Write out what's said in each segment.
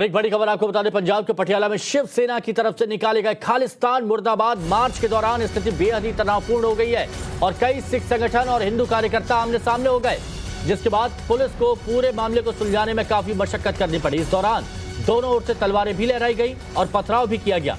एक बड़ी खबर आपको बता दें, पंजाब के पटियाला में शिवसेना की तरफ से निकाले गए खालिस्तान मुर्दाबाद मार्च के दौरान स्थिति बेहद ही तनावपूर्ण हो गई है और कई सिख संगठन और हिंदू कार्यकर्ता आमने सामने हो गए, जिसके बाद पुलिस को पूरे मामले को सुलझाने में काफी मशक्कत करनी पड़ी। इस दौरान दोनों ओर से तलवारें भी लहराई गई और पथराव भी किया गया।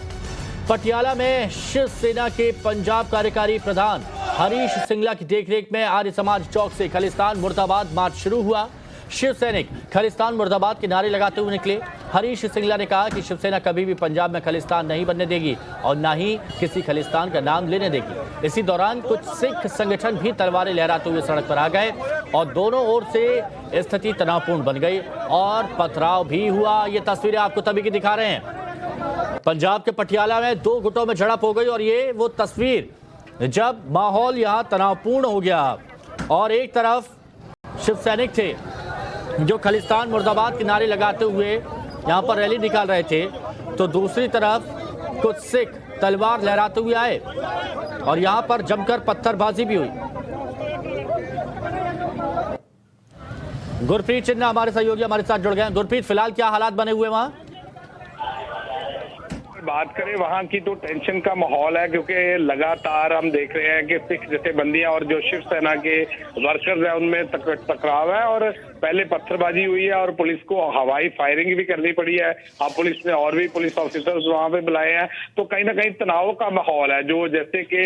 पटियाला में शिवसेना के पंजाब कार्यकारी प्रधान हरीश सिंगला की देखरेख में आर्य समाज चौक से खालिस्तान मुर्दाबाद मार्च शुरू हुआ। शिव सैनिक खालिस्तान मुर्दाबाद के नारे लगाते हुए निकले। हरीश सिंगला ने कहा कि शिवसेना कभी भी पंजाब में खालिस्तान नहीं बनने देगी और न ही किसी खालिस्तान का नाम लेने देगी। इसी दौरान कुछ सिख संगठन भी तलवारें लहराते हुए सड़क पर आ गए और दोनों ओर से स्थिति तनावपूर्ण बन गई और पथराव भी हुआ। ये तस्वीरें आपको तभी की दिखा रहे हैं। पंजाब के पटियाला में दो गुटों में झड़प हो गई और ये वो तस्वीर जब माहौल यहाँ तनावपूर्ण हो गया और एक तरफ शिव सैनिक थे जो खालिस्तान मुर्दाबाद के नारे लगाते हुए यहाँ पर रैली निकाल रहे थे, तो दूसरी तरफ कुछ सिख तलवार लहराते हुए आए और यहाँ पर जमकर पत्थरबाजी भी हुई। गुरप्रीत चिन्ना हमारे सहयोगी हमारे साथ जुड़ गए हैं। गुरप्रीत, फिलहाल क्या हालात बने हुए वहाँ? बात करें वहां की तो टेंशन का माहौल है, क्योंकि लगातार हम देख रहे हैं कि सिख जथेबंदियां और जो शिवसेना के वर्कर्स हैं उनमें टकराव है और पहले पत्थरबाजी हुई है और पुलिस को हवाई फायरिंग भी करनी पड़ी है। अब पुलिस ने और भी पुलिस ऑफिसर्स वहां पे बुलाए हैं, तो कहीं ना कहीं तनाव का माहौल है। जो जैसे कि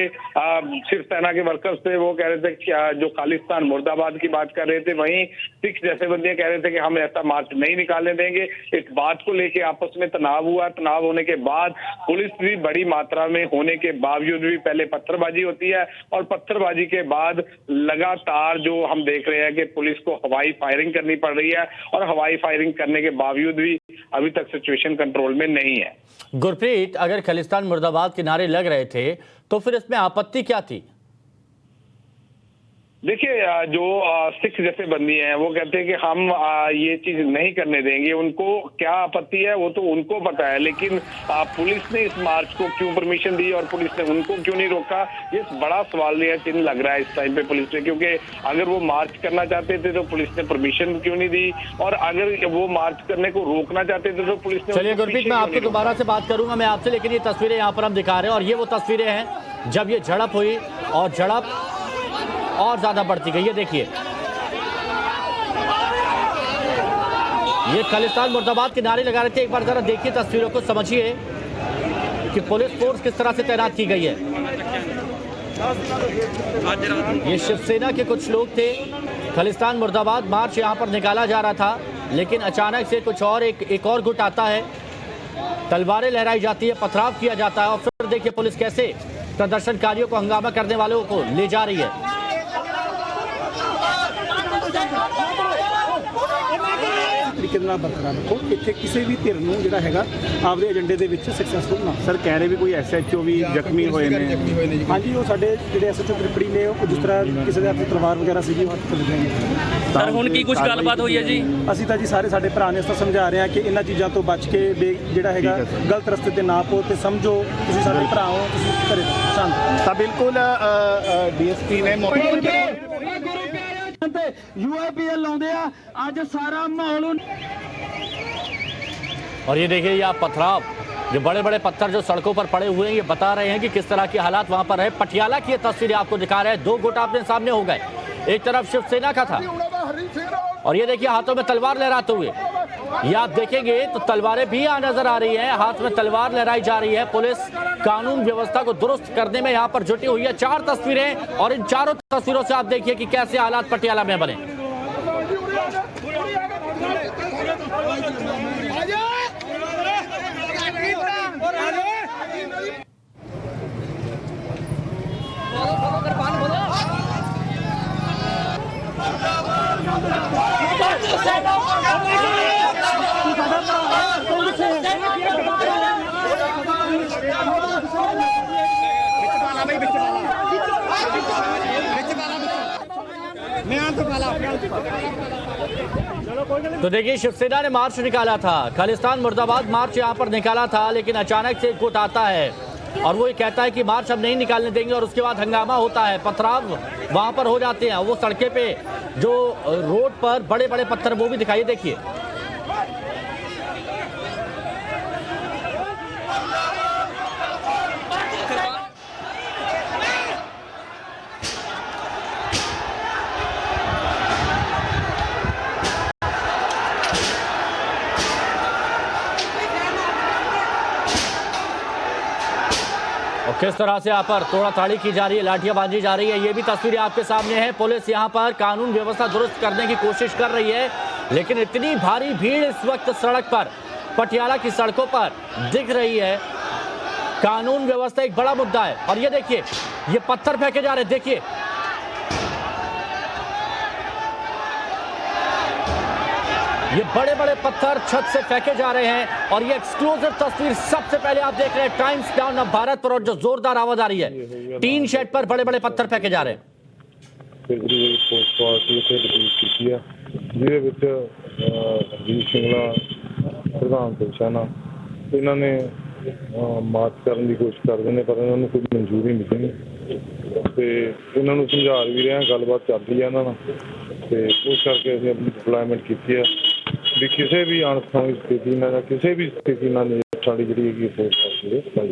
शिवसेना के वर्कर्स थे वो कह रहे थे कि जो खालिस्तान मुर्दाबाद की बात कर रहे थे, वहीं सिख जथेबंदियां कह रहे थे कि हम ऐसा मार्च नहीं निकालने देंगे। इस बात को लेके आपस में तनाव हुआ। तनाव होने के बाद पुलिस भी बड़ी मात्रा में होने के बावजूद भी पहले पत्थरबाजी होती है और पत्थरबाजी के बाद लगातार जो हम देख रहे हैं कि पुलिस को हवाई फायरिंग करनी पड़ रही है और हवाई फायरिंग करने के बावजूद भी अभी तक सिचुएशन कंट्रोल में नहीं है। गुरप्रीत, अगर खालिस्तान मुर्दाबाद के नारे लग रहे थे तो फिर इसमें आपत्ति क्या थी? देखिए, जो सिख जथेबंदी हैं वो कहते हैं कि हम ये चीज नहीं करने देंगे। उनको क्या आपत्ति है वो तो उनको पता है, लेकिन पुलिस ने इस मार्च को क्यों परमिशन दी और पुलिस ने उनको क्यों नहीं रोका, ये बड़ा सवाल यह चिन्ह लग रहा है इस टाइम पे पुलिस ने। क्योंकि अगर वो मार्च करना चाहते थे तो पुलिस ने परमिशन क्यों नहीं दी, और अगर वो मार्च करने को रोकना चाहते थे तो पुलिस ने। चलिए गुरप्रीत, मैं आपको दोबारा से बात करूंगा मैं आपसे, लेकिन ये तस्वीरें यहाँ पर हम दिखा रहे हैं और ये वो तस्वीरें हैं जब ये झड़प हुई और झड़प और ज्यादा बढ़ती गई। ये देखिए, ये खालिस्तान मुर्दाबाद के नारे लगा रहे थे। एक बार जरा देखिए तस्वीरों को, समझिए कि पुलिस फोर्स किस तरह से तैनात की गई है। ये शिवसेना के कुछ लोग थे। खालिस्तान मुर्दाबाद मार्च यहां पर निकाला जा रहा था, लेकिन अचानक से कुछ और एक और गुट आता है, तलवारें लहराई जाती है, पथराव किया जाता है और फिर देखिए पुलिस कैसे प्रदर्शनकारियों को, हंगामा करने वालों को ले जा रही है। तरीके ਨਾਲ ਬਰਕਰਾਰ ਰੱਖੋ। ਇੱਥੇ ਕਿਸੇ ਵੀ ਧਿਰ ਨੂੰ ਜਿਹੜਾ ਹੈਗਾ ਆਪਦੇ ਏਜੰਡੇ ਦੇ ਵਿੱਚ ਸਕਸੈਸਫੁਲ ਨਾ। ਸਰ ਕਹਿ ਰਹੇ ਵੀ ਕੋਈ ਐਸਐਚਓ ਵੀ ਜ਼ਖਮੀ ਹੋਏ ਨੇ। ਹਾਂਜੀ, ਉਹ ਸਾਡੇ ਜਿਹੜੇ ਐਸਐਚਓ ਤ੍ਰਿਪੜੀ ਨੇ ਉਹ ਜਿਸ ਤਰ੍ਹਾਂ ਕਿਸੇ ਦੇ ਹੱਥ ਤਲਵਾਰ ਵਗੈਰਾ ਸੀਗੀ ਉਹ ਹੱਥ ਚਲੇ ਗਏ। ਸਰ ਹੁਣ ਕੀ ਕੁਝ ਗੱਲਬਾਤ ਹੋਈ ਹੈ ਜੀ? ਅਸੀਂ ਤਾਂ ਜੀ ਸਾਰੇ ਸਾਡੇ ਭਰਾ ਨੇ ਇਸ ਤਰ੍ਹਾਂ ਸਮਝਾ ਰਹੇ ਹਾਂ ਕਿ ਇਹਨਾਂ ਚੀਜ਼ਾਂ ਤੋਂ ਬਚ ਕੇ ਜਿਹੜਾ ਹੈਗਾ ਗਲਤ ਰਸਤੇ ਤੇ ਨਾ ਪੋ ਤੇ ਸਮਝੋ ਤੁਸੀਂ ਸਾਡੇ ਭਰਾ ਹੋ, ਤੁਸੀਂ ਘਰੇ ਸ਼ਾਂਤ। ਤਾਂ ਬਿਲਕੁਲ ਡੀਐਸਪੀ ਨੇ यूआईपीएल लाਉਂਦੇ ਆ ਅੱਜ सारा माहौल। और ये देखिए, ये पथराव, जो बड़े बड़े पत्थर जो सड़कों पर पड़े हुए हैं, ये बता रहे हैं कि किस तरह के हालात वहां पर है। पटियाला की ये तस्वीरें आपको दिखा रहे हैं। दो गुट आपने सामने हो गए, एक तरफ शिवसेना का था और ये देखिए हाथों में तलवार लहराते हुए। ये आप देखेंगे तो तलवारें भी यहाँ नजर आ रही हैं, हाथ में तलवार लहराई जा रही है। पुलिस कानून व्यवस्था को दुरुस्त करने में यहाँ पर जुटी हुई है। 4 तस्वीरें और इन चारों तस्वीरों से आप देखिए कि कैसे हालात पटियाला में बने। तो देखिए, शिवसेना ने मार्च निकाला था, खालिस्तान मुर्दाबाद मार्च यहां पर निकाला था, लेकिन अचानक से एक गुट आता है और वो ये कहता है कि मार्च हम नहीं निकालने देंगे और उसके बाद हंगामा होता है, पथराव वहां पर हो जाते हैं। वो सड़कें पे जो रोड पर बड़े बड़े पत्थर वो भी दिखाइए, देखिए किस तरह से यहाँ पर तोड़ाताड़ी की जा रही है, लाठियां बांधी जा रही है, ये भी तस्वीरें आपके सामने है। पुलिस यहाँ पर कानून व्यवस्था दुरुस्त करने की कोशिश कर रही है, लेकिन इतनी भारी भीड़ इस वक्त सड़क पर, पटियाला की सड़कों पर दिख रही है। कानून व्यवस्था एक बड़ा मुद्दा है। और ये देखिए, ये पत्थर फेंके जा रहे हैं, देखिए ये बड़े बड़े पत्थर छत से फेंके जा रहे हैं। और ये एक्सक्लूसिव तस्वीर सबसे पहले आप देख रहे हैं टाइम्स टाउन ऑफ भारत पर, और जो जोरदार आवाज आ रही है, टीन शेड पर बड़े बड़े पत्थर फेंके जा रहे हैं। ਜਿਹਦੇ ਵਿੱਚ ਹਰਜੀਤ ਸਿੰਘਲਾ ਪ੍ਰਧਾਨ ਸੈਨਾ ਇਹਨਾਂ ਨੇ ਮਾਰਚ ਕਰਨ ਦੀ ਕੋਸ਼ਿਸ਼ ਕਰਦੇ ਨੇ, ਪਰ ਇਹਨਾਂ ਨੂੰ ਕੋਈ ਮਨਜ਼ੂਰੀ ਨਹੀਂ ਮਿਲੀ ਤੇ ਇਹਨਾਂ ਨੂੰ ਸਮਝਾ ਵੀ ਰਹੇ ਹਾਂ, ਗੱਲਬਾਤ ਚੱਲਦੀ ਹੈ ਇਹਨਾਂ ਨਾਲ ਤੇ ਉਸ ਕਰਕੇ ਅਸੀਂ ਆਪਣੀ ਡਿਪਲੋਇਮੈਂਟ ਕੀਤੀ ਹੈ ਵੀ ਕਿਸੇ ਵੀ ਅਣਸਖਾਵੀ ਸਥਿਤੀ ਨਾਲ ਜਾਂ ਕਿਸੇ ਵੀ ਸਥਿਤੀ ਨਾਲ ਸਾਡੀ ਜਿਹੜੀ ਹੈਗੀ ਫੋਰਸ ਕਰਦੇ ਭਾਈ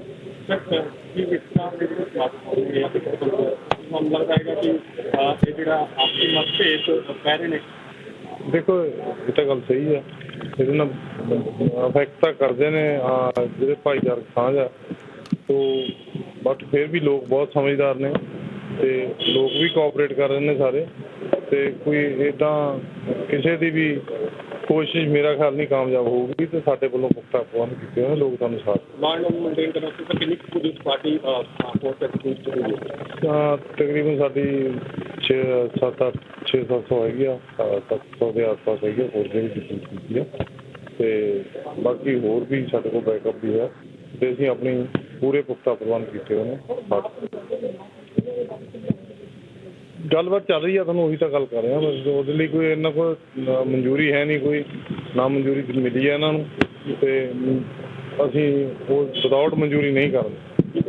देखो ये तो गल सही है, ये अफेक्ट तो करते हैं जो भाईचारक साझ है, तो बट फिर भी लोग बहुत समझदार ने ते लोग भी कोऑपरेट कर रहे हैं सारे, ते कोई इदा किसी की भी कोशिश मेरा ख्याल नहीं कामयाब होगी, तो साढ़े वालों पुख्ता प्रबंध किए हैं, लोग सानू साथ तकरीबन साड़ी 600-700 हैगी, 700 के आस पास हैगी फौज ने भी डिप्यूट की है, तो बाकी होर भी साढ़े को बैकअप भी है, तो असीं अपनी पूरे पुख्ता प्रबंध किए हैं। गलबात चल रही है, तुहानूं उही तां गल कर रहे हैं, बस ਉਹਦੇ ਲਈ कोई इन्ना कोई मंजूरी है नहीं, कोई ना मंजूरी मिली है इन्हां नूं ते असीं ਉਹ विदाउट मंजूरी नहीं करदे।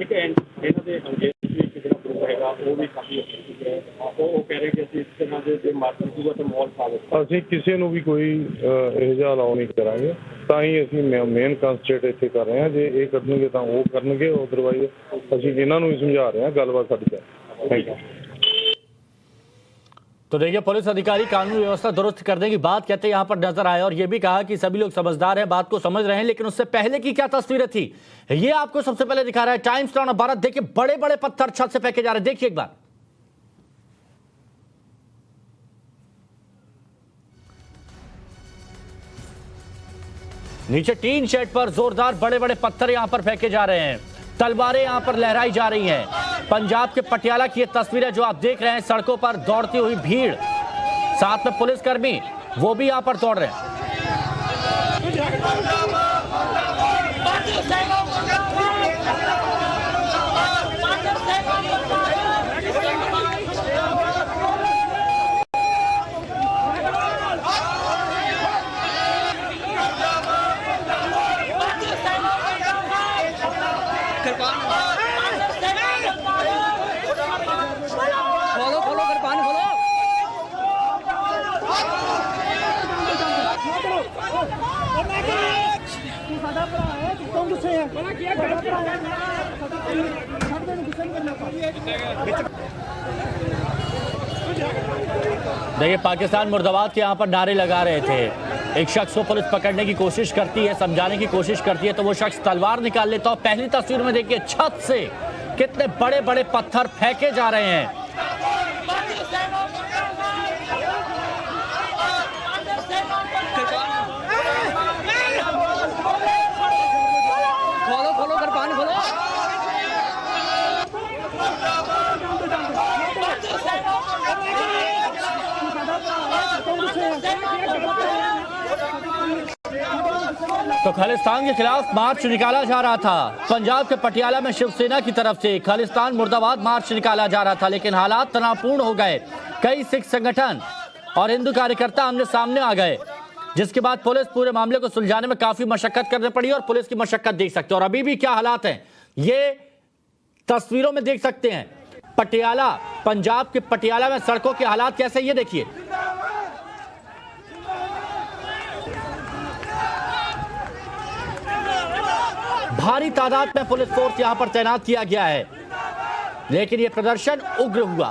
ਇੱਕ ਇਹਨਾਂ ਦੇ ਅੰਗੇਜ ਵੀ ਕਿਹੜਾ ਗਰੁੱਪ ਹੈਗਾ, ਉਹ ਵੀ ਕਾਫੀ ਅੱਛੀ ਹੈ, ਉਹ ਕਹਿ ਰਹੇ ਕਿ ਅਸੀਂ ਇਸ ਤਰ੍ਹਾਂ ਦੇ ਮਾਰਕੀਟ ਦੂਗਾ ਤੇ ਮਾਹੌਲ ਸਾਫ਼। ਅਸੀਂ ਕਿਸੇ ਨੂੰ ਵੀ ਕੋਈ ਇਹੋ ਜਿਹਾ ਅਲਾਉ ਨਹੀਂ ਕਰਾਂਗੇ, ਤਾਂ ਹੀ ਅਸੀਂ ਮੇਨ ਕੰਸਟਰੇਟ ਇੱਥੇ ਕਰ ਰਹੇ ਹਾਂ, ਜੇ ਇਹ ਕਰਨਗੇ ਤਾਂ ਉਹ ਕਰਨਗੇ, ਅਦਰਵਾਈਜ਼ ਅਸੀਂ ਇਹਨਾਂ ਨੂੰ ਹੀ ਸਮਝਾ ਰਹੇ ਹਾਂ, ਗੱਲਬਾਤ ਸਾਡੀ ਹੈ। Thank you. तो देखिए, पुलिस अधिकारी कानून व्यवस्था दुरुस्त करने की बात कहते यहाँ पर नजर आए, और ये भी कहा कि सभी लोग समझदार हैं, बात को समझ रहे हैं, लेकिन उससे पहले की क्या तस्वीरें थी ये आपको सबसे पहले दिखा रहा है टाइम्स टाउन ऑफ भारत। देखिए बड़े बड़े पत्थर छत से फेंके जा रहे हैं, देखिए एक बार। नीचे टीन शेड पर जोरदार बड़े बड़े पत्थर यहां पर फेंके जा रहे हैं, तलवारें यहां पर लहराई जा रही हैं। पंजाब के पटियाला की ये तस्वीरें जो आप देख रहे हैं, सड़कों पर दौड़ती हुई भीड़, साथ में पुलिसकर्मी वो भी यहां पर दौड़ रहे हैं। देखिए, पाकिस्तान मुर्दाबाद के यहाँ पर नारे लगा रहे थे। एक शख्स को पुलिस पकड़ने की कोशिश करती है, समझाने की कोशिश करती है, तो वो शख्स तलवार निकाल लेता है। पहली तस्वीर में देखिए, छत से कितने बड़े बड़े पत्थर फेंके जा रहे हैं। तो खालिस्तान के खिलाफ मार्च निकाला जा रहा था। पंजाब के पटियाला में शिवसेना की तरफ से खालिस्तान मुर्दाबाद मार्च निकाला जा रहा था, लेकिन हालात तनावपूर्ण हो गए। कई सिख संगठन और हिंदू कार्यकर्ता आमने सामने आ गए, जिसके बाद पुलिस पूरे मामले को सुलझाने में काफी मशक्कत करनी पड़ी, और पुलिस की मशक्कत देख सकते हैं। और अभी भी क्या हालात हैं ये तस्वीरों में देख सकते हैं। पटियाला, पंजाब के पटियाला में सड़कों के हालात कैसे, ये देखिए। भारी तादाद में पुलिस फोर्स यहां पर तैनात किया गया है, लेकिन यह प्रदर्शन उग्र हुआ।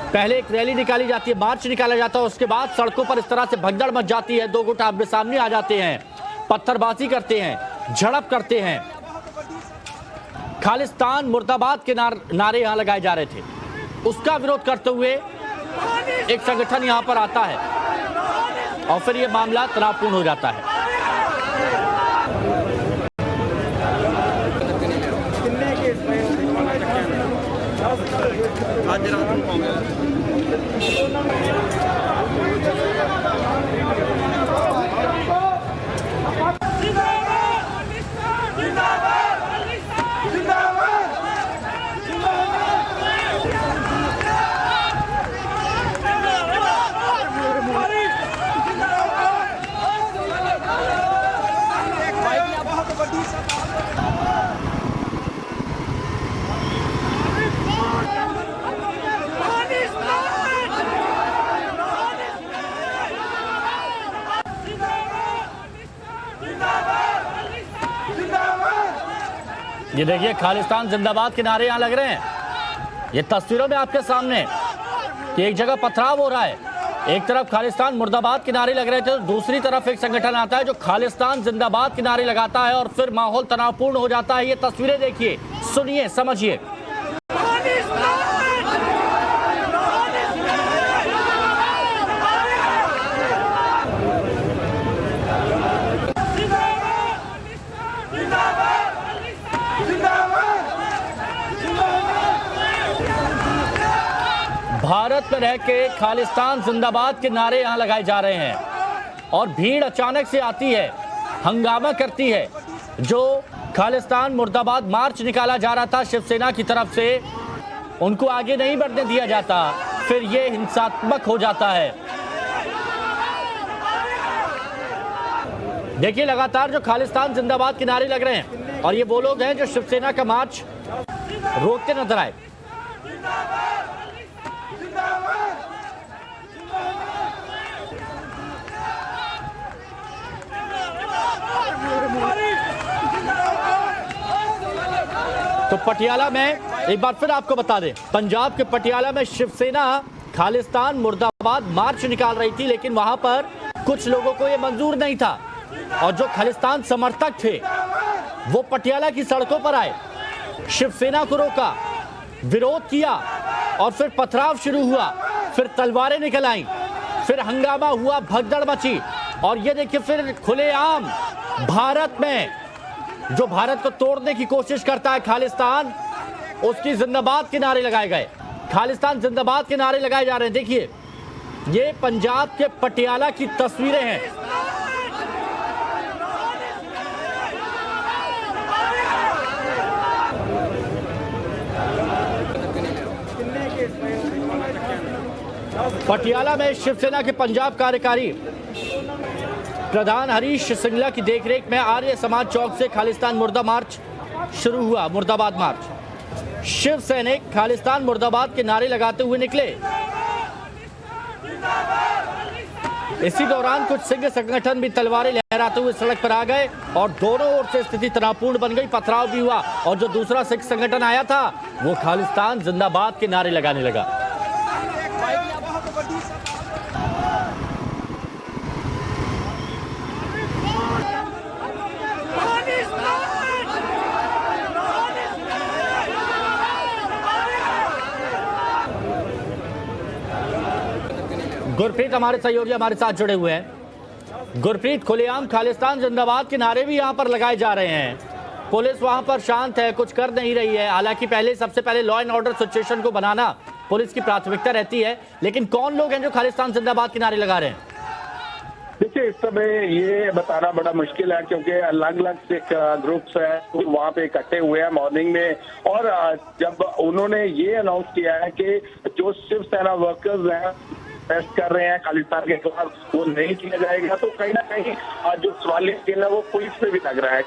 पहले एक रैली निकाली जाती है, मार्च निकाला जाता है, उसके बाद सड़कों पर इस तरह से भगदड़ मच जाती है। दो गुट आमने सामने आ जाते हैं, पत्थरबाजी करते हैं, झड़प करते हैं। खालिस्तान मुर्दाबाद के नारे यहां लगाए जा रहे थे, उसका विरोध करते हुए एक संगठन यहां पर आता है और फिर यह मामला तनावपूर्ण हो जाता है। ये देखिए खालिस्तान जिंदाबाद के नारे यहां लग रहे हैं। ये तस्वीरों में आपके सामने कि एक जगह पथराव हो रहा है, एक तरफ खालिस्तान मुर्दाबाद के नारे लग रहे थे, तो दूसरी तरफ एक संगठन आता है जो खालिस्तान जिंदाबाद के नारे लगाता है और फिर माहौल तनावपूर्ण हो जाता है। ये तस्वीरें देखिए, सुनिए, समझिए। भारत में रह के खालिस्तान जिंदाबाद के नारे यहां लगाए जा रहे हैं और भीड़ अचानक से आती है, हंगामा करती है। जो खालिस्तान मुर्दाबाद मार्च निकाला जा रहा था शिवसेना की तरफ से, उनको आगे नहीं बढ़ने दिया जाता, फिर ये हिंसात्मक हो जाता है। देखिए लगातार जो खालिस्तान जिंदाबाद के नारे लग रहे हैं और ये वो लोग हैं जो शिवसेना का मार्च रोकते नजर आए। तो पटियाला में एक बार फिर आपको बता दें, पंजाब के पटियाला में शिवसेना खालिस्तान मुर्दाबाद मार्च निकाल रही थी, लेकिन वहां पर कुछ लोगों को यह मंजूर नहीं था और जो खालिस्तान समर्थक थे वो पटियाला की सड़कों पर आए, शिवसेना को रोका, विरोध किया और फिर पथराव शुरू हुआ, फिर तलवारें निकल आईं, फिर हंगामा हुआ, भगदड़ मची। और ये देखिए फिर खुलेआम भारत में जो भारत को तोड़ने की कोशिश करता है खालिस्तान, उसकी जिंदाबाद के नारे लगाए गए, खालिस्तान जिंदाबाद के नारे लगाए जा रहे हैं। देखिए ये पंजाब के पटियाला की तस्वीरें हैं। पटियाला में शिवसेना के पंजाब कार्यकारी प्रधान हरीश सिंगला की देखरेख में आर्य समाज चौक से खालिस्तान मुर्दा मार्च शुरू हुआ। मुर्दाबाद मार्च, शिव सैनिक खालिस्तान मुर्दाबाद के नारे लगाते हुए निकले। इसी दौरान कुछ सिंह संगठन भी तलवारें लहराते हुए सड़क पर आ गए और दोनों ओर से स्थिति तनावपूर्ण बन गई, पथराव भी हुआ और जो दूसरा सिख संगठन आया था वो खालिस्तान जिंदाबाद के नारे लगाने लगा। गुरप्रीत हमारे सहयोगी हमारे साथ जुड़े हुए हैं। गुरप्रीत, खुलेआम खालिस्तान जिंदाबाद के नारे भी यहां पर लगाए जा रहे हैं, पुलिस वहां पर शांत है, कुछ कर नहीं रही है। हालांकि सबसे पहले लॉ एंड ऑर्डर सिचुएशन को बनाना पुलिस की प्राथमिकता रहती है, लेकिन कौन लोग हैं जो खालिस्तान जिंदाबाद के नारे लगा रहे हैं? देखिए इस समय ये बताना बड़ा मुश्किल है क्योंकि अलग अलग सिख ग्रुप्स है वहाँ पे इकट्ठे हुए हैं मॉर्निंग में, और जब उन्होंने ये अनाउंस किया है कि जो शिवसेना वर्कर्स हैं टेस्ट कर रहे हैं खालिस्तान के खिलाफ, वो नहीं किया जाएगा, तो कहीं ना कहीं जो सवालिया चिन्ह है वो पुलिस पे भी लग रहा है।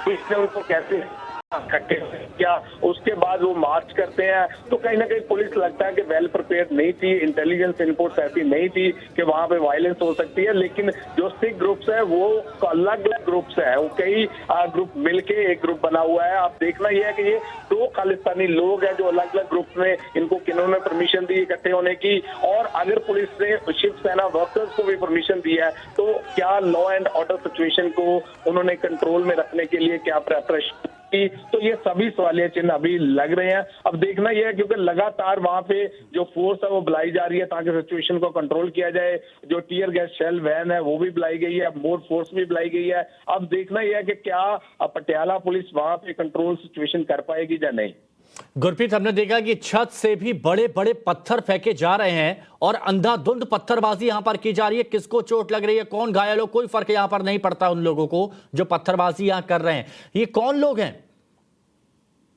पुलिस ने उनको कैसे इकट्ठे किया, उसके बाद वो मार्च करते हैं, तो कहीं ना कहीं पुलिस लगता है कि वेल प्रिपेयर्ड नहीं थी, इंटेलिजेंस इनपुट्स ऐसी नहीं थी कि वहां पे वायलेंस हो सकती है। लेकिन जो सिख ग्रुप्स है वो अलग अलग ग्रुप्स है, वो कई ग्रुप मिलके एक ग्रुप बना हुआ है। आप देखना ये है कि ये दो खालिस्तानी लोग हैं जो अलग अलग ग्रुप में, इनको किन्होंने परमिशन दी इकट्ठे होने की, और अगर पुलिस ने शिवसेना वर्कर्स को भी परमिशन दी है तो क्या लॉ एंड ऑर्डर सिचुएशन को उन्होंने कंट्रोल में रखने के लिए क्या प्रेपरेशन तो ये सभी सवालिया चिन्ह अभी लग रहे हैं। अब देखना यह है क्योंकि लगातार वहां पे जो फोर्स है वो बुलाई जा रही है ताकि सिचुएशन को कंट्रोल किया जाए। जो टीयर गैस शेल वैन है वो भी बुलाई गई है, मोर फोर्स भी बुलाई गई है। अब देखना यह है कि क्या पटियाला पुलिस वहां पे कंट्रोल सिचुएशन कर पाएगी या नहीं। गुरप्रीत, हमने देखा कि छत से भी बड़े बड़े पत्थर फेंके जा रहे हैं और अंधाधुंध पत्थरबाजी यहां पर की जा रही है। किसको चोट लग रही है, कौन घायल हो, कोई फर्क यहां पर नहीं पड़ता उन लोगों को जो पत्थरबाजी यहां कर रहे हैं। ये कौन लोग हैं?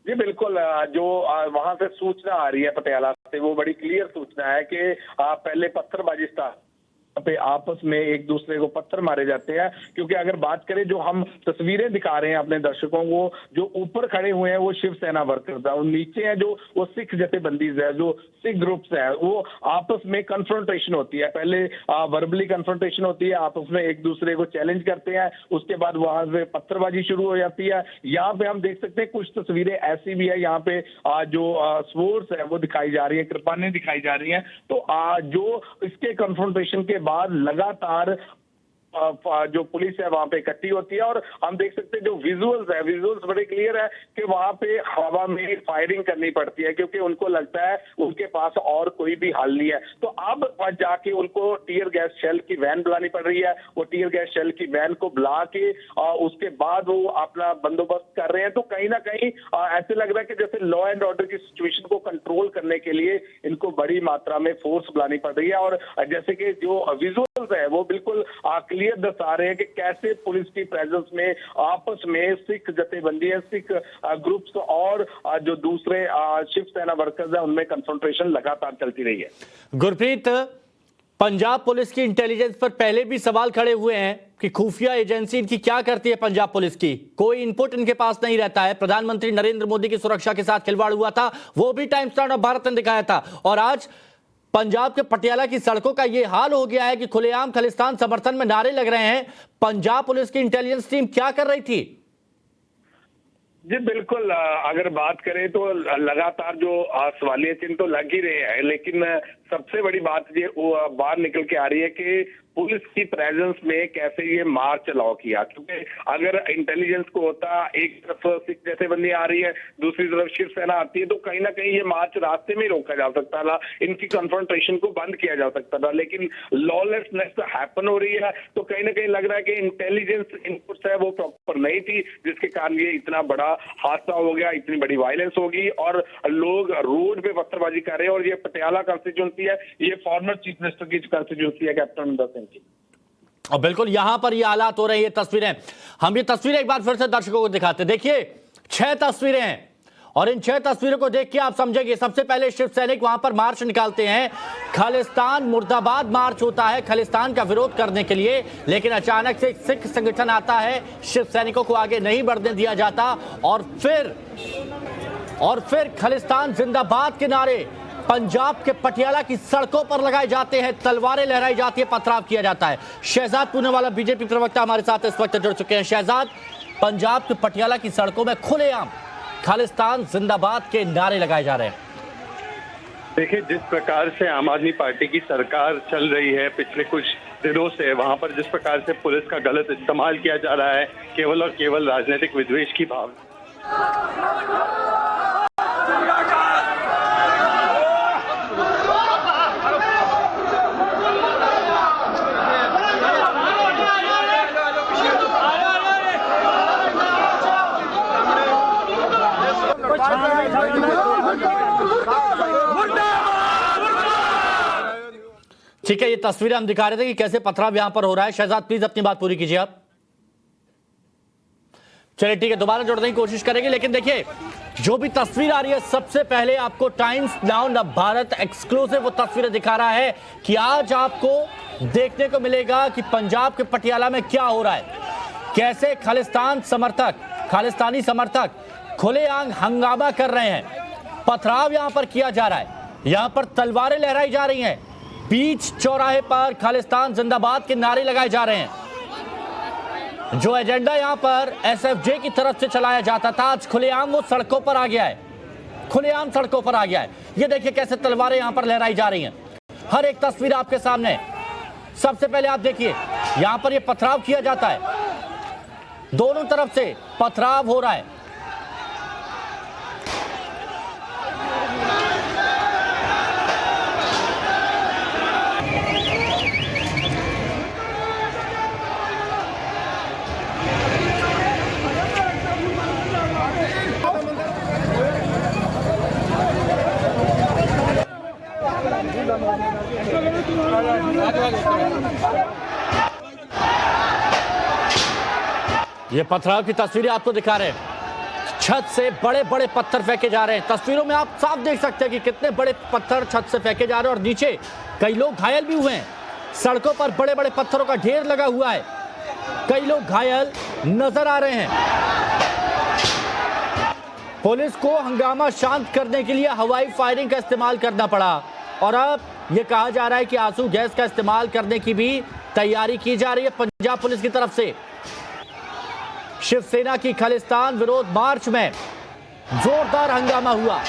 जी बिल्कुल, जो वहां से सूचना आ रही है पटियाला से वो बड़ी क्लियर सूचना है कि पहले पत्थरबाजी स्टार्ट पे आपस में एक दूसरे को पत्थर मारे जाते हैं। क्योंकि अगर बात करें जो हम तस्वीरें दिखा रहे हैं अपने दर्शकों को, जो ऊपर खड़े हुए हैं वो शिवसेना वर्कर्स है और नीचे हैं जो वो सिख जथेबंदीज है, जो सिख ग्रुप्स है, वो आपस में कन्फ्रंटेशन होती है। पहले वर्बली कन्फ्रंटेशन होती है, आपस में एक दूसरे को चैलेंज करते हैं, उसके बाद वहां से पत्थरबाजी शुरू हो जाती है। यहाँ पे हम देख सकते हैं कुछ तस्वीरें ऐसी भी है, यहाँ पे जो स्पोर्ट्स है वो दिखाई जा रही है, कृपानें दिखाई जा रही है। तो जो इसके कन्फ्रंटेशन के बाद लगातार जो पुलिस है वहां पे इकट्ठी होती है और हम देख सकते हैं जो विजुअल्स बड़े क्लियर है कि वहां पे हवा में फायरिंग करनी पड़ती है क्योंकि उनको लगता है उनके पास और कोई भी हल नहीं है। तो अब जाके उनको टीयर गैस शेल की वैन बुलानी पड़ रही है। वो टीयर गैस शेल की वैन को बुला के उसके बाद वो अपना बंदोबस्त कर रहे हैं। तो कहीं ना कहीं ऐसे लग रहा है कि जैसे लॉ एंड ऑर्डर की सिचुएशन को कंट्रोल करने के लिए इनको बड़ी मात्रा में फोर्स बुलानी पड़ रही है। और जैसे कि जो विजुअल्स है वो बिल्कुल क्लियर दर्शा रहे हैं कि कैसे पुलिस की प्रेजेंस में आपस में सिख जथेबंदी है, सिख ग्रुप्स और जो दूसरे शिवसेना वर्कर्स है उनमें कन्फ्रंटेशन लगातार चलती रही है। गुरप्रीत, पंजाब पुलिस की इंटेलिजेंस पर पहले भी सवाल खड़े हुए हैं कि खुफिया एजेंसी इनकी क्या करती है। पंजाब पुलिस की कोई इनपुट इनके पास नहीं रहता है। प्रधानमंत्री नरेंद्र मोदी की सुरक्षा के साथ खिलवाड़ हुआ था, वो भी टाइम्स नाउ ऑफ भारत ने दिखाया था। और आज पंजाब के पटियाला की सड़कों का यह हाल हो गया है कि खुलेआम खालिस्तान समर्थन में नारे लग रहे हैं। पंजाब पुलिस की इंटेलिजेंस टीम क्या कर रही थी? जी बिल्कुल, अगर बात करें तो लगातार जो सवालिया चिन्ह तो लग ही रहे हैं, लेकिन सबसे बड़ी बात ये बाहर निकल के आ रही है कि पुलिस की प्रेजेंस में कैसे ये मार्च अलाउ किया। क्योंकि अगर इंटेलिजेंस को होता एक तरफ सिख जथेबंदी आ रही है, दूसरी तरफ शिवसेना आती है, तो कहीं ना कहीं ये मार्च रास्ते में रोका जा सकता था, इनकी कन्फ्रंटेशन को बंद किया जा सकता था। लेकिन लॉलेसनेस हैपन हो रही है तो कहीं ना कहीं लग रहा है कि इंटेलिजेंस इनपुट्स है वो प्रॉपर नहीं थी, जिसके कारण ये इतना बड़ा हादसा हो गया, इतनी बड़ी वायलेंस होगी और लोग रोड पे पत्थरबाजी कर रहे हैं। और ये पटियाला कॉन्स्टिट्यूंसी है, ये फॉर्मर चीफ मिनिस्टर की कॉन्स्टिट्यूंसी है, कैप्टन अमरिंदर सिंह की। और बिल्कुल यहां पर ये हालात हो रहे हैं। ये तस्वीरें हम ये तस्वीरें एक बार फिर से दर्शकों को दिखाते हैं। देखिए 6 तस्वीरें हैं और इन 6 तस्वीरों को देख के आप समझेंगे। सबसे पहले शिव सैनिक वहां पर मार्च निकालते हैं, खालिस्तान मुर्दाबाद मार्च होता है खालिस्तान का विरोध करने के लिए। लेकिन अचानक से एक सिख संगठन आता है, शिव सैनिकों को आगे नहीं बढ़ने दिया जाता और फिर खालिस्तान जिंदाबाद के नारे पंजाब के पटियाला की सड़कों पर लगाए जाते हैं, तलवारें लहराई जाती है, पथराव किया जाता है। शहजाद पूनावाला बीजेपी प्रवक्ता हमारे साथ इस वक्त जुड़ चुके हैं। शहजाद, पंजाब के पटियाला की सड़कों में खुलेआम खालिस्तान जिंदाबाद के नारे लगाए जा रहे हैं। देखिए, जिस प्रकार से आम आदमी पार्टी की सरकार चल रही है पिछले कुछ दिनों से, वहां पर जिस प्रकार से पुलिस का गलत इस्तेमाल किया जा रहा है केवल और केवल राजनीतिक विद्वेष की भावना। ठीक है, ये तस्वीरें हम दिखा रहे थे कि कैसे पथराव यहां पर हो रहा है। शहजाद प्लीज अपनी बात पूरी कीजिए आप। चलिए ठीक है, दोबारा जोड़ने की कोशिश करेंगे। लेकिन देखिए जो भी तस्वीर आ रही है, सबसे पहले आपको times now of Bharat exclusive वो तस्वीरें दिखा रहा है कि आज आपको देखने को मिलेगा कि पंजाब के पटियाला में क्या हो रहा है, कैसे खालिस्तानी समर्थक खुलेआम हंगामा कर रहे हैं, पथराव यहां पर किया जा रहा है, यहां पर तलवारें लहराई जा रही हैं, बीच चौराहे पर खालिस्तान जिंदाबाद के नारे लगाए जा रहे हैं। जो एजेंडा यहां पर एसएफजे की तरफ से चलाया जाता था, आज खुलेआम वो सड़कों पर आ गया है, खुलेआम सड़कों पर आ गया है। ये देखिए कैसे तलवारें यहां पर लहराई जा रही हैं। हर एक तस्वीर आपके सामने। सबसे पहले आप देखिए यहां पर ये पथराव किया जाता है, दोनों तरफ से पथराव हो रहा है। ये पथराव की तस्वीरें आपको दिखा रहे हैं। छत से बड़े बड़े पत्थर फेंके जा रहे हैं। तस्वीरों में आप साफ देख सकते हैं कि कितने बड़े पत्थर छत से फेंके जा रहे हैं और नीचे कई लोग घायल भी हुए हैं। सड़कों पर बड़े बड़े पत्थरों का ढेर लगा हुआ है। कई लोग घायल नजर आ रहे हैं। पुलिस को हंगामा शांत करने के लिए हवाई फायरिंग का इस्तेमाल करना पड़ा और अब यह कहा जा रहा है कि आंसू गैस का इस्तेमाल करने की भी तैयारी की जा रही है पंजाब पुलिस की तरफ से। शिवसेना की खालिस्तान विरोध मार्च में जोरदार हंगामा हुआ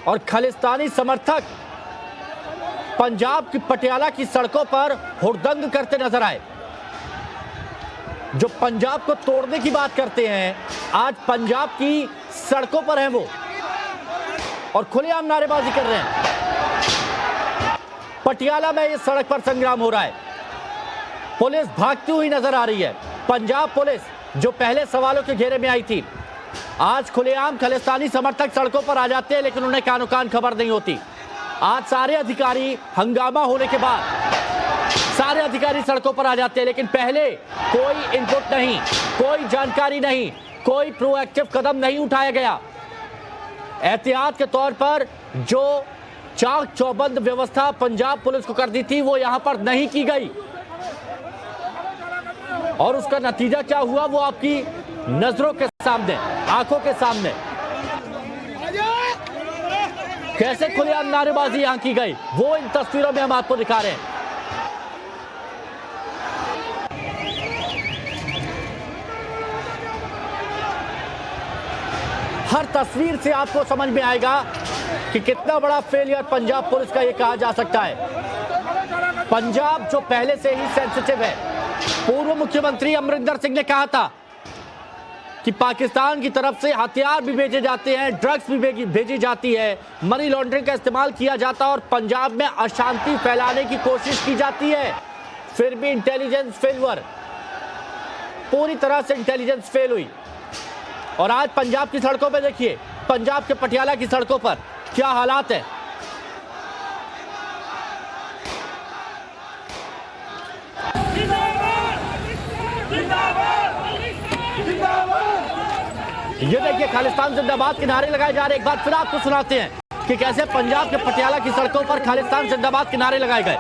और खालिस्तानी समर्थक पंजाब की पटियाला की सड़कों पर हुड़दंग करते नजर आए। जो पंजाब को तोड़ने की बात करते हैं, आज पंजाब की सड़कों पर हैं वो और खुलेआम नारेबाजी कर रहे हैं। पटियाला में इस सड़क पर संग्राम हो रहा है। पुलिस भागती हुई नजर आ रही है। पंजाब पुलिस जो पहले सवालों के घेरे में आई थी, आज खुलेआम खालिस्तानी समर्थक सड़कों पर आ जाते हैं, लेकिन उन्हें कानो कान खबर नहीं होती। आज सारे अधिकारी हंगामा होने के बाद सारे अधिकारी सड़कों पर आ जाते हैं, लेकिन पहले कोई इनपुट नहीं, कोई जानकारी नहीं, कोई प्रोएक्टिव कदम नहीं उठाया गया। एहतियात के तौर पर जो चाक चौबंद व्यवस्था पंजाब पुलिस को कर दी थी, वो यहां पर नहीं की गई और उसका नतीजा क्या हुआ वो आपकी नजरों के सामने, आंखों के सामने। कैसे खुलेआम नारेबाजी यहां की गई वो इन तस्वीरों में हम आपको दिखा रहे हैं। हर तस्वीर से आपको समझ में आएगा कि कितना बड़ा फेलियर पंजाब पुलिस का ये कहा जा सकता है। पंजाब जो पहले से ही सेंसिटिव है, पूर्व मुख्यमंत्री अमरिंदर सिंह ने कहा था कि पाकिस्तान की तरफ से हथियार भी भेजे जाते हैं, ड्रग्स भी भेजी जाती है, मनी लॉन्ड्रिंग का इस्तेमाल किया जाता है और पंजाब में अशांति फैलाने की कोशिश की जाती है। फिर भी इंटेलिजेंस फेलियर, पूरी तरह से इंटेलिजेंस फेल हुई। और आज पंजाब की सड़कों पे देखिए, पंजाब के पटियाला की सड़कों पर क्या हालात है। ये देखिए खालिस्तान जिंदाबाद के नारे लगाए जा रहे हैं। एक बार फिर आपको सुनाते हैं कि कैसे पंजाब के पटियाला की सड़कों पर खालिस्तान जिंदाबाद के नारे लगाए गए।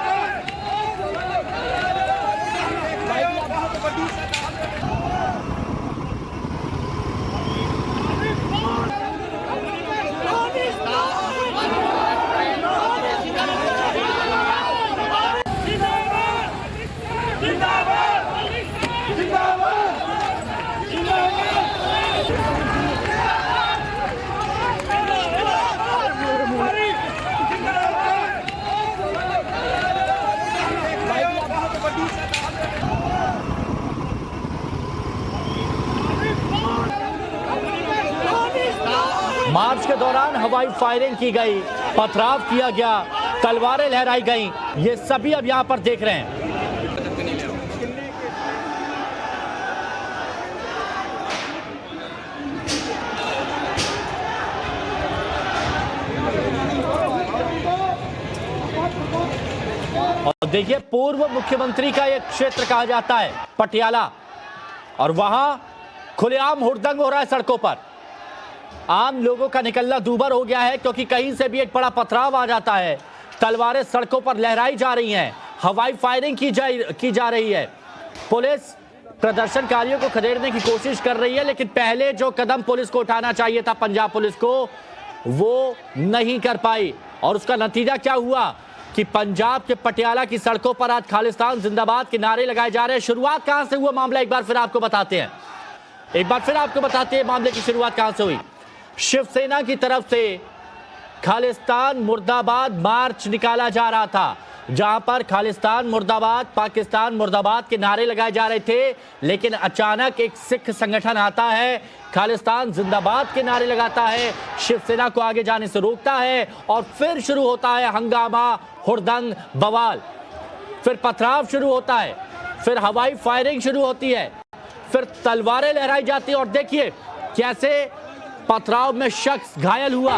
मार्च के दौरान हवाई फायरिंग की गई, पथराव किया गया, तलवारें लहराई गई, ये सभी अब यहां पर देख रहे हैं। और देखिए पूर्व मुख्यमंत्री का यह क्षेत्र कहा जाता है पटियाला, और वहां खुलेआम हुड़दंग हो रहा है सड़कों पर। आम लोगों का निकलना दूभर हो गया है क्योंकि कहीं से भी एक बड़ा पथराव आ जाता है, तलवारें सड़कों पर लहराई जा रही हैं, हवाई फायरिंग की जा रही है। पुलिस प्रदर्शनकारियों को खदेड़ने की कोशिश कर रही है, लेकिन पहले जो कदम पुलिस को उठाना चाहिए था पंजाब पुलिस को, वो नहीं कर पाई। और उसका नतीजा क्या हुआ कि पंजाब के पटियाला की सड़कों पर आज खालिस्तान जिंदाबाद के नारे लगाए जा रहे हैं। शुरुआत कहां से हुआ मामला एक बार फिर आपको बताते हैं। मामले की शुरुआत कहां से हुई। शिवसेना की तरफ से खालिस्तान मुर्दाबाद मार्च निकाला जा रहा था, जहां पर खालिस्तान मुर्दाबाद, पाकिस्तान मुर्दाबाद के नारे लगाए जा रहे थे, लेकिन अचानक एक सिख संगठन आता है, खालिस्तान जिंदाबाद के नारे लगाता है, शिवसेना को आगे जाने से रोकता है और फिर शुरू होता है हंगामा, हुड़दंग, बवाल। फिर पथराव शुरू होता है, फिर हवाई फायरिंग शुरू होती है, फिर तलवारें लहराई जाती है और देखिए कैसे पथराव में शख्स घायल हुआ।